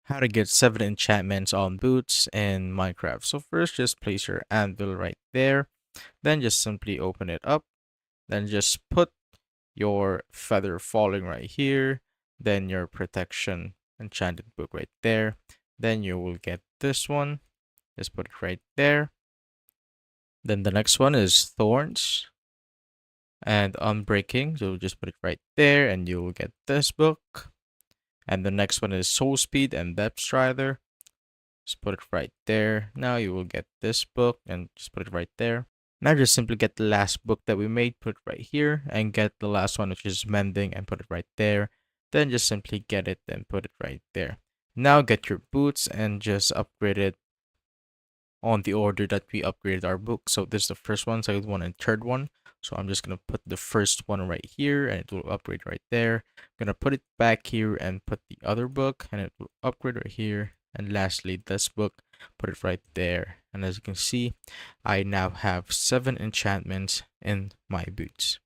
How to get 7 enchantments on boots in Minecraft. So first just place your anvil right there, then just simply open it up, then just put your feather falling right here, then your protection enchanted book right there, then you will get this one, just put it right there. Then the next one is thorns and unbreaking, so just put it right there and you will get this book. And the next one is soul speed and depth strider. Just put it right there. Now you will get this book and just put it right there. Now just simply get the last book that we made, put it right here, and get the last one, which is mending, and put it right there. Then just simply get it and put it right there. Now get your boots and just upgrade it on the order that we upgraded our book. So this is the first one, second one, and third one. So I'm just gonna put the first one right here and it will upgrade right there. I'm gonna put it back here and put the other book and it will upgrade right here. And lastly, this book, put it right there. And as you can see, I now have 7 enchantments in my boots.